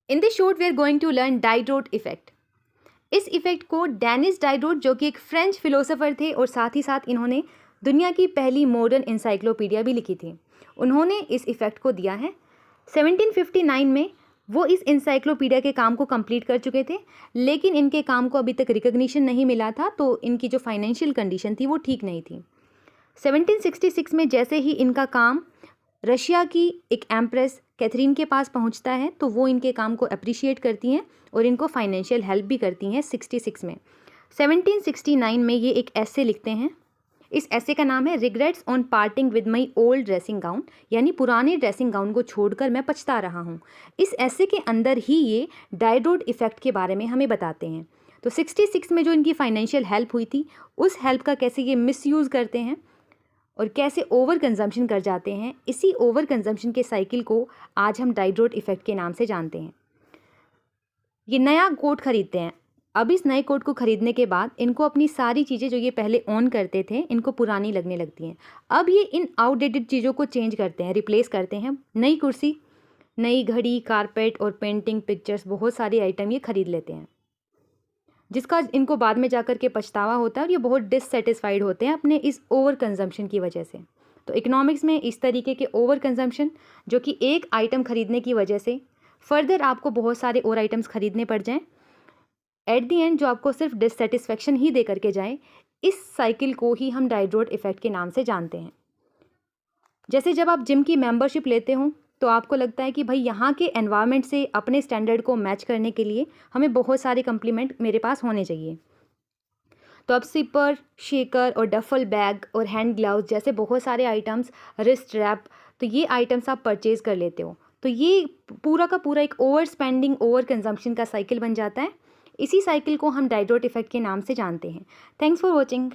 In this short we are going to learn Diderot effect. इस effect को Denis Diderot, जो कि एक फ्रेंच फिलोसोफर थे और साथ ही साथ इन्होंने दुनिया की पहली मॉडर्न इंसाइक्लोपीडिया भी लिखी थी, उन्होंने इस इफेक्ट को दिया है। 1759 में वो इस इंसाइक्लोपीडिया के काम को कंप्लीट कर चुके थे, लेकिन इनके काम को अभी तक रिकग्निशन नहीं मिला था, तो इनकी जो फाइनेंशियल कंडीशन थी वो ठीक नहीं थी। 1766 में जैसे ही इनका काम रशिया की एक एम्प्रेस कैथरीन के पास पहुंचता है, तो वो इनके काम को अप्रिशिएट करती हैं और इनको फाइनेंशियल हेल्प भी करती हैं 66 में। 1769 में ये एक ऐसे लिखते हैं। इस ऐसे का नाम है regrets on parting with my old dressing gown, यानी पुराने ड्रेसिंग गाउन को छोड़कर मैं पछता रहा हूँ। इस ऐसे के अंदर ही ये डाइड्रोट इफेक्ट के बारे में हमें बताते हैं। तो 66 में जो इनकी फाइनेंशियल हेल्प हुई थी, उस हेल्प का कैसे ये मिसयूज़ करते हैं और कैसे ओवर कंजम्पशन कर जाते हैं, इसी ओवर कंजम्पशन के साइकिल को आज हम डाइड्रोट इफेक्ट के नाम से जानते हैं। ये नया कोट खरीदते हैं। अब इस नए कोट को खरीदने के बाद इनको अपनी सारी चीज़ें जो ये पहले ऑन करते थे, इनको पुरानी लगने लगती हैं। अब ये इन आउटडेटेड चीज़ों को चेंज करते हैं, रिप्लेस करते हैं। नई कुर्सी, नई घड़ी, कारपेट और पेंटिंग, पिक्चर्स, बहुत सारे आइटम ये खरीद लेते हैं, जिसका इनको बाद में जाकर के पछतावा होता है और ये बहुत डिससेटिस्फाइड होते हैं अपने इस ओवर कंजम्पशन की वजह से। तो इकोनॉमिक्स में इस तरीके के ओवर कंजम्पशन, जो कि एक आइटम खरीदने की वजह से फर्दर आपको बहुत सारे और आइटम्स खरीदने पड़ जाएं, एट दी एंड जो आपको सिर्फ डिससेटिस्फैक्शन ही दे करके जाए, इस साइकिल को ही हम डाइड्रोट इफेक्ट के नाम से जानते हैं। जैसे जब आप जिम की मेंबरशिप लेते हो, तो आपको लगता है कि भाई यहाँ के एनवायरनमेंट से अपने स्टैंडर्ड को मैच करने के लिए हमें बहुत सारे कम्प्लीमेंट मेरे पास होने चाहिए। तो अब सिपर, शेकर और डफल बैग और हैंड ग्लव्स जैसे बहुत सारे आइटम्स, रिस्ट रैप, तो ये आइटम्स आप परचेज कर लेते हो। तो ये पूरा का पूरा एक ओवर स्पेंडिंग, ओवर कंजम्पशन का साइकिल बन जाता है। इसी साइकिल को हम डाइड्रोट इफेक्ट के नाम से जानते हैं। Thanks for watching.